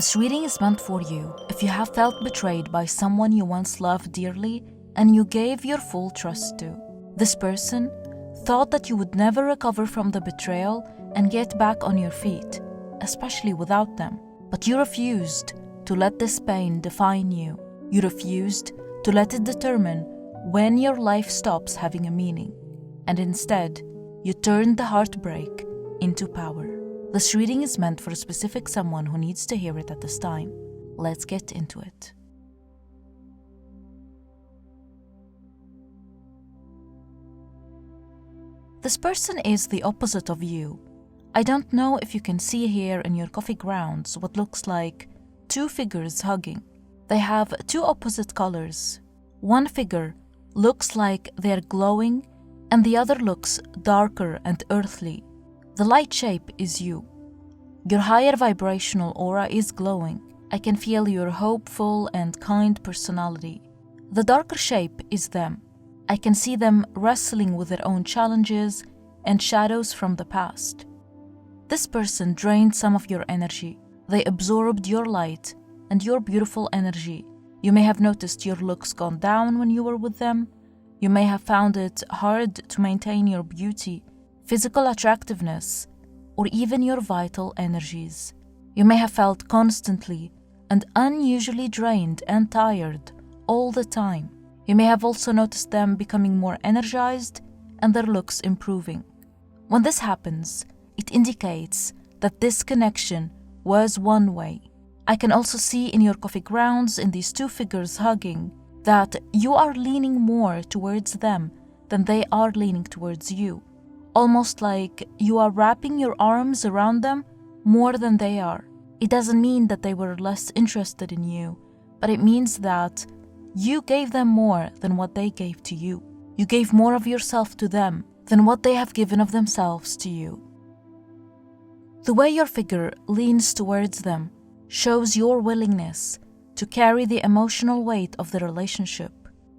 This reading is meant for you if you have felt betrayed by someone you once loved dearly and you gave your full trust to. This person thought that you would never recover from the betrayal and get back on your feet, especially without them. But you refused to let this pain define you. You refused to let it determine when your life stops having a meaning. And instead, you turned the heartbreak into power. This reading is meant for a specific someone who needs to hear it at this time. Let's get into it. This person is the opposite of you. I don't know if you can see here in your coffee grounds what looks like two figures hugging. They have two opposite colors. One figure looks like they're glowing and the other looks darker and earthly. The light shape is you. Your higher vibrational aura is glowing. I can feel your hopeful and kind personality. The darker shape is them. I can see them wrestling with their own challenges and shadows from the past. This person drained some of your energy. They absorbed your light and your beautiful energy. You may have noticed your looks gone down when you were with them. You may have found it hard to maintain your beauty, physical attractiveness, or even your vital energies. You may have felt constantly and unusually drained and tired all the time. You may have also noticed them becoming more energized and their looks improving. When this happens, it indicates that this connection was one way. I can also see in your coffee grounds, in these two figures hugging, that you are leaning more towards them than they are leaning towards you. Almost like you are wrapping your arms around them more than they are. It doesn't mean that they were less interested in you, but it means that you gave them more than what they gave to you. You gave more of yourself to them than what they have given of themselves to you. The way your figure leans towards them shows your willingness to carry the emotional weight of the relationship.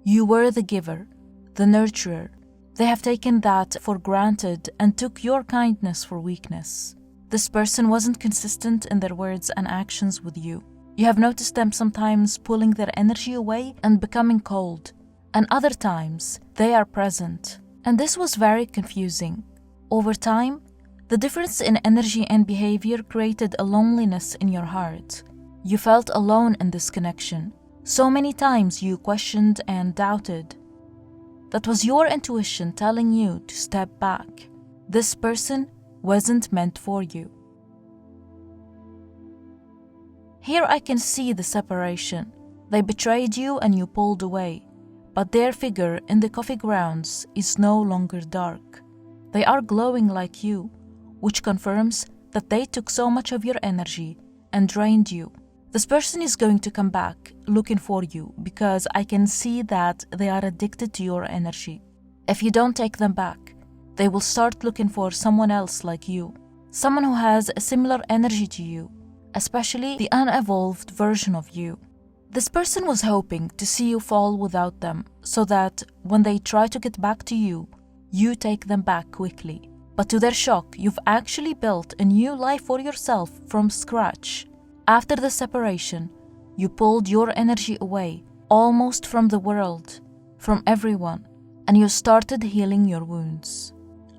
You were the giver, the nurturer. They have taken that for granted and took your kindness for weakness. This person wasn't consistent in their words and actions with you. You have noticed them sometimes pulling their energy away and becoming cold, and other times they are present. And this was very confusing. Over time, the difference in energy and behavior created a loneliness in your heart. You felt alone in this connection. So many times you questioned and doubted. That was your intuition telling you to step back. This person wasn't meant for you. Here I can see the separation. They betrayed you and you pulled away, but their figure in the coffee grounds is no longer dark. They are glowing like you, which confirms that they took so much of your energy and drained you. This person is going to come back looking for you because I can see that they are addicted to your energy. If you don't take them back, they will start looking for someone else like you, someone who has a similar energy to you, especially the unevolved version of you. This person was hoping to see you fall without them so that when they try to get back to you, you take them back quickly. But to their shock, you've actually built a new life for yourself from scratch. After the separation, you pulled your energy away, almost from the world, from everyone, and you started healing your wounds.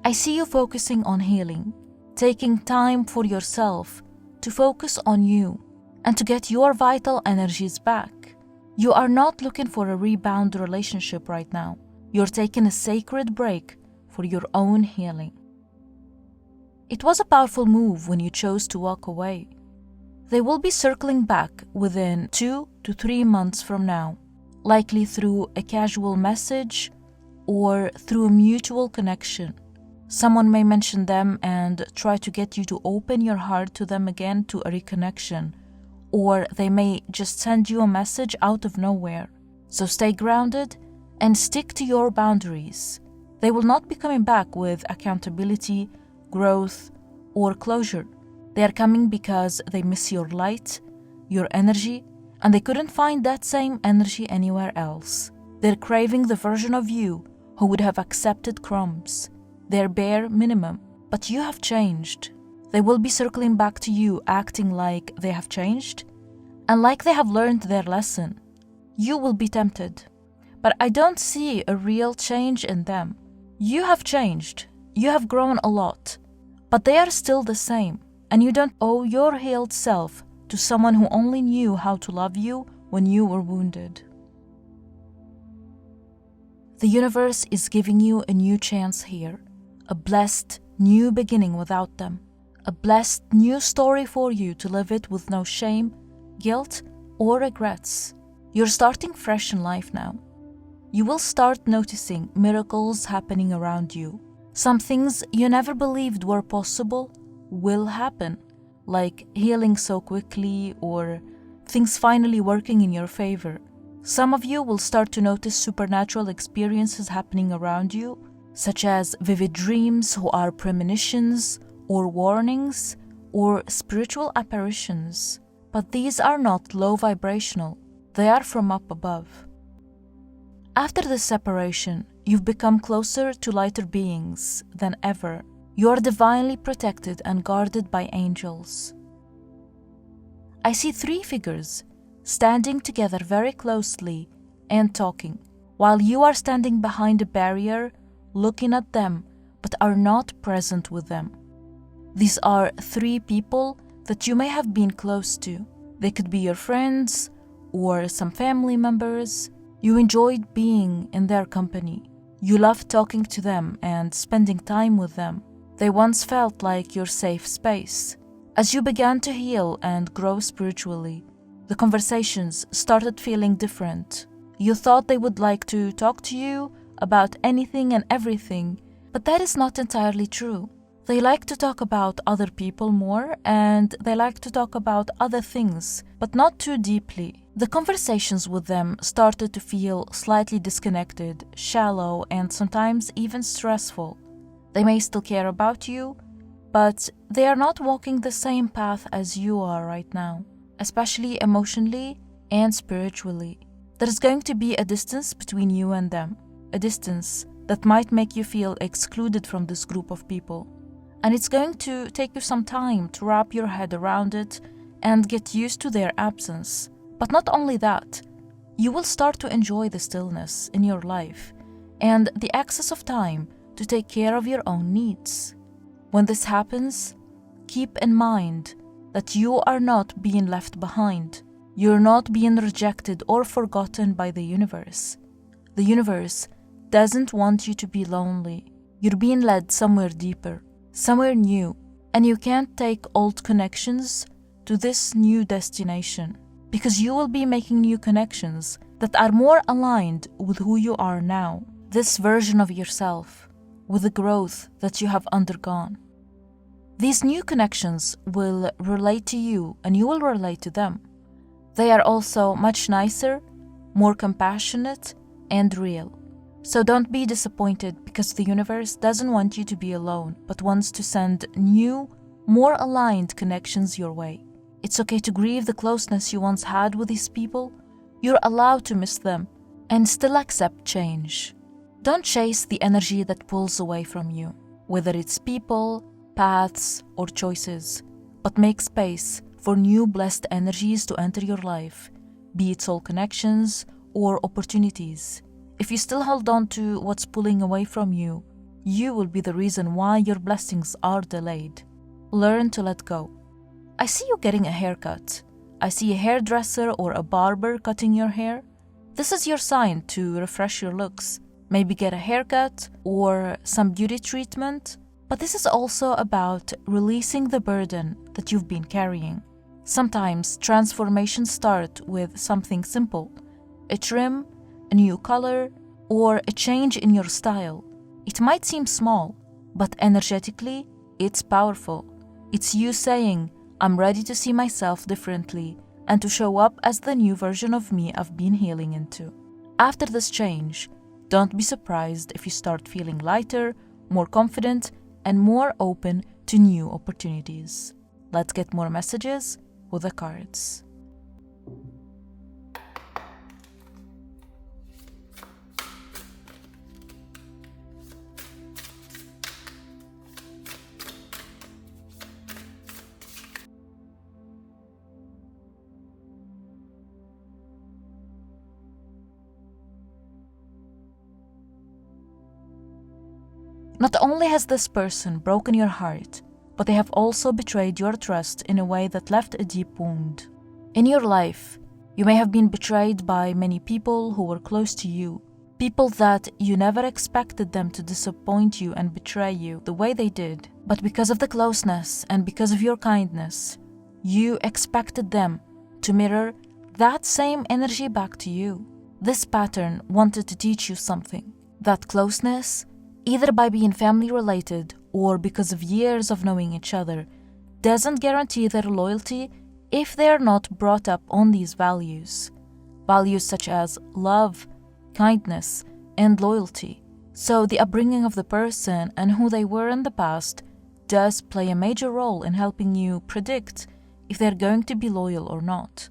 I see you focusing on healing, taking time for yourself to focus on you and to get your vital energies back. You are not looking for a rebound relationship right now. You're taking a sacred break for your own healing. It was a powerful move when you chose to walk away. They will be circling back within 2 to 3 months from now, likely through a casual message or through a mutual connection. Someone may mention them and try to get you to open your heart to them again to a reconnection, or they may just send you a message out of nowhere. So stay grounded and stick to your boundaries. They will not be coming back with accountability, growth, or closure. They are coming because they miss your light, your energy, and they couldn't find that same energy anywhere else. They're craving the version of you who would have accepted crumbs, their bare minimum. But you have changed. They will be circling back to you acting like they have changed And like they have learned their lesson, you will be tempted. But I don't see a real change in them. You have changed. You have grown a lot. But they are still the same. And you don't owe your healed self to someone who only knew how to love you when you were wounded. The universe is giving you a new chance here. A blessed new beginning without them. A blessed new story for you to live it with no shame, guilt, or regrets. You're starting fresh in life now. You will start noticing miracles happening around you. Some things you never believed were possible will happen, like healing so quickly or things finally working in your favor. Some of you will start to notice supernatural experiences happening around you, such as vivid dreams who are premonitions or warnings or spiritual apparitions. But these are not low vibrational, they are from up above. After this separation, you've become closer to lighter beings than ever. You are divinely protected and guarded by angels. I see 3 figures standing together very closely and talking, while you are standing behind a barrier, looking at them, but are not present with them. These are 3 people that you may have been close to. They could be your friends or some family members. You enjoyed being in their company. You loved talking to them and spending time with them. They once felt like your safe space. As you began to heal and grow spiritually, the conversations started feeling different. You thought they would like to talk to you about anything and everything, but that is not entirely true. They like to talk about other people more, and they like to talk about other things, but not too deeply. The conversations with them started to feel slightly disconnected, shallow, and sometimes even stressful. They may still care about you, but they are not walking the same path as you are right now, especially emotionally and spiritually. There is going to be a distance between you and them, a distance that might make you feel excluded from this group of people. And it's going to take you some time to wrap your head around it and get used to their absence. But not only that, you will start to enjoy the stillness in your life and the access of time to take care of your own needs. When this happens, keep in mind that you are not being left behind. You're not being rejected or forgotten by the universe. The universe doesn't want you to be lonely. You're being led somewhere deeper, somewhere new, and you can't take old connections to this new destination because you will be making new connections that are more aligned with who you are now, this version of yourself, with the growth that you have undergone. These new connections will relate to you and you will relate to them. They are also much nicer, more compassionate, and real. So don't be disappointed because the universe doesn't want you to be alone, but wants to send new, more aligned connections your way. It's okay to grieve the closeness you once had with these people. You're allowed to miss them and still accept change. Don't chase the energy that pulls away from you, whether it's people, paths, or choices, but make space for new blessed energies to enter your life, be it soul connections or opportunities. If you still hold on to what's pulling away from you, you will be the reason why your blessings are delayed. Learn to let go. I see you getting a haircut. I see a hairdresser or a barber cutting your hair. This is your sign to refresh your looks. Maybe get a haircut or some beauty treatment. But this is also about releasing the burden that you've been carrying. Sometimes transformations start with something simple, a trim, a new color, or a change in your style. It might seem small, but energetically, it's powerful. It's you saying, I'm ready to see myself differently and to show up as the new version of me I've been healing into. After this change, don't be surprised if you start feeling lighter, more confident, and more open to new opportunities. Let's get more messages with the cards. Not only has this person broken your heart, but they have also betrayed your trust in a way that left a deep wound. In your life, you may have been betrayed by many people who were close to you, people that you never expected them to disappoint you and betray you the way they did. But because of the closeness and because of your kindness, you expected them to mirror that same energy back to you. This pattern wanted to teach you something. That closeness, either by being family related or because of years of knowing each other, doesn't guarantee their loyalty if they are not brought up on these values. Values such as love, kindness, and loyalty. So the upbringing of the person and who they were in the past does play a major role in helping you predict if they're going to be loyal or not.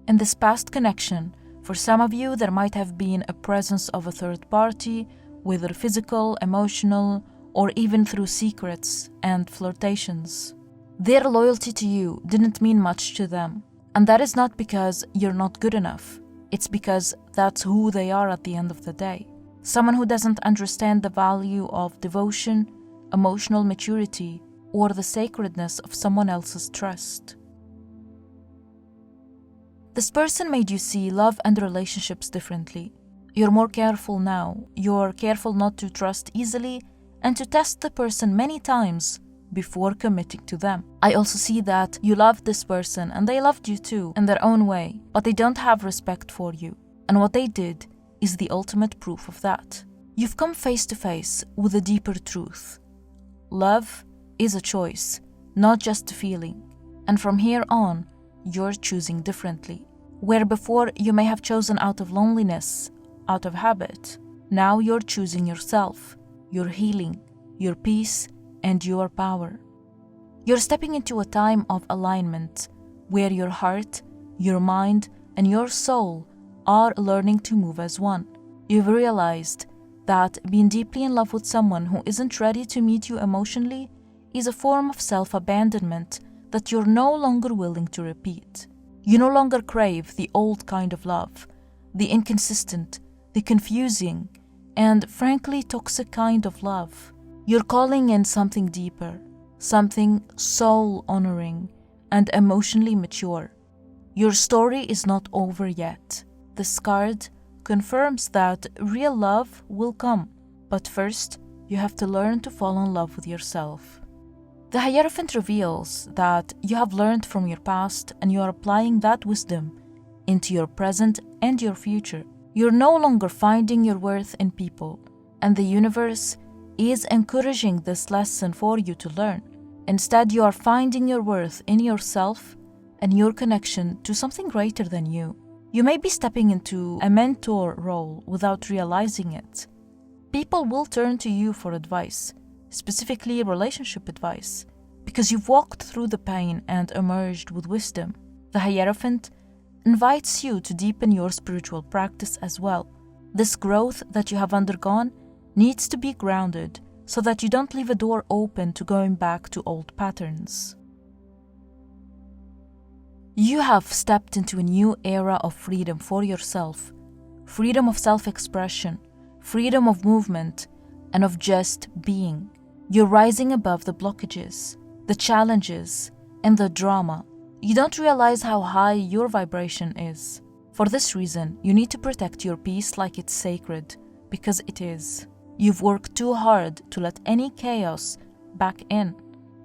In this past connection, for some of you, there might have been a presence of a third party, whether physical, emotional, or even through secrets and flirtations. Their loyalty to you didn't mean much to them, and that is not because you're not good enough. It's because that's who they are at the end of the day. Someone who doesn't understand the value of devotion, emotional maturity, or the sacredness of someone else's trust. This person made you see love and relationships differently. You're more careful now. You're careful not to trust easily and to test the person many times before committing to them. I also see that you loved this person and they loved you too in their own way, but they don't have respect for you. And what they did is the ultimate proof of that. You've come face to face with a deeper truth. Love is a choice, not just a feeling. And from here on, you're choosing differently. Where before you may have chosen out of loneliness, out of habit, now you're choosing yourself, your healing, your peace, and your power. You're stepping into a time of alignment where your heart, your mind, and your soul are learning to move as one. You've realized that being deeply in love with someone who isn't ready to meet you emotionally is a form of self-abandonment that you're no longer willing to repeat. You no longer crave the old kind of love, the inconsistent, the confusing, and frankly toxic kind of love. You're calling in something deeper, something soul-honoring and emotionally mature. Your story is not over yet. This card confirms that real love will come, but first you have to learn to fall in love with yourself. The Hierophant reveals that you have learned from your past and you are applying that wisdom into your present and your future. You're no longer finding your worth in people, and the universe is encouraging this lesson for you to learn. Instead, you are finding your worth in yourself and your connection to something greater than you. You may be stepping into a mentor role without realizing it. People will turn to you for advice, specifically relationship advice, because you've walked through the pain and emerged with wisdom. The Hierophant invites you to deepen your spiritual practice as well. This growth that you have undergone needs to be grounded so that you don't leave a door open to going back to old patterns. You have stepped into a new era of freedom for yourself, freedom of self-expression, freedom of movement, and of just being. You're rising above the blockages, the challenges, and the drama. You don't realize how high your vibration is. For this reason, you need to protect your peace like it's sacred, because it is. You've worked too hard to let any chaos back in.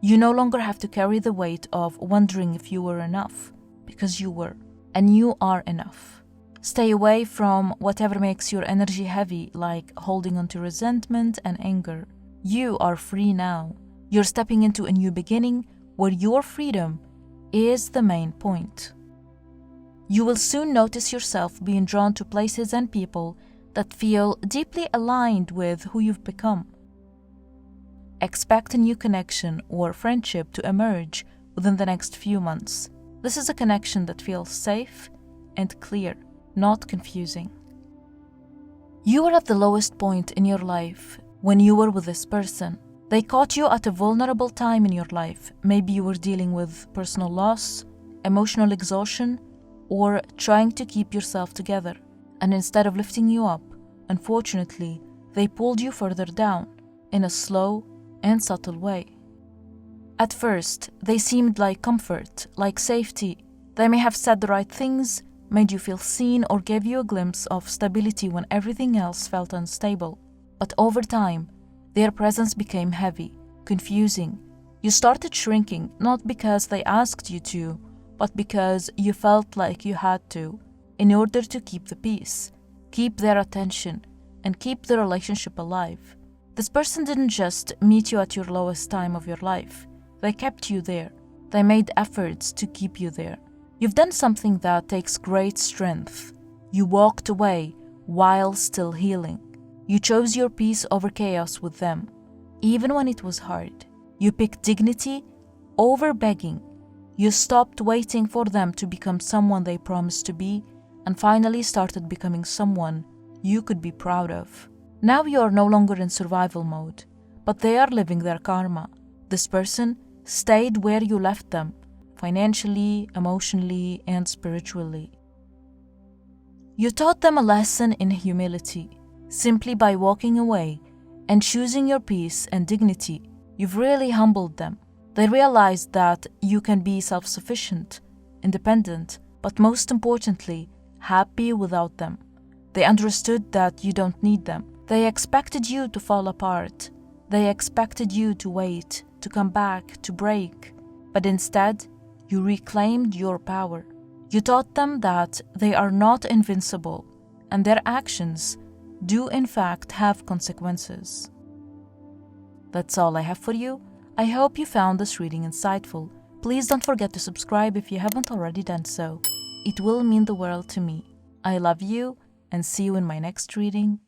You no longer have to carry the weight of wondering if you were enough, because you were, and you are enough. Stay away from whatever makes your energy heavy, like holding on to resentment and anger. You are free now. You're stepping into a new beginning where your freedom is the main point. You will soon notice yourself being drawn to places and people that feel deeply aligned with who you've become. Expect a new connection or friendship to emerge within the next few months. This is a connection that feels safe and clear, not confusing. You are at the lowest point in your life when you were with this person. They caught you at a vulnerable time in your life. Maybe you were dealing with personal loss, emotional exhaustion, or trying to keep yourself together. And instead of lifting you up, unfortunately, they pulled you further down. in a slow and subtle way. At first, they seemed like comfort, like safety. They may have said the right things, made you feel seen, or gave you a glimpse of stability when everything else felt unstable. But over time, their presence became heavy, confusing. You started shrinking, not because they asked you to, but because you felt like you had to, in order to keep the peace, keep their attention, and keep the relationship alive. This person didn't just meet you at your lowest time of your life. They kept you there. They made efforts to keep you there. You've done something that takes great strength. You walked away while still healing. You chose your peace over chaos with them, even when it was hard. You picked dignity over begging. You stopped waiting for them to become someone they promised to be, and finally started becoming someone you could be proud of. Now you are no longer in survival mode, but they are living their karma. This person stayed where you left them, financially, emotionally, and spiritually. You taught them a lesson in humility. Simply by walking away and choosing your peace and dignity, you've really humbled them. They realized that you can be self-sufficient, independent, but most importantly, happy without them. They understood that you don't need them. They expected you to fall apart. They expected you to wait, to come back, to break. But instead, you reclaimed your power. You taught them that they are not invincible, and their actions do in fact have consequences. That's all I have for you. I hope you found this reading insightful. Please don't forget to subscribe if you haven't already done so. It will mean the world to me. I love you, and see you in my next reading.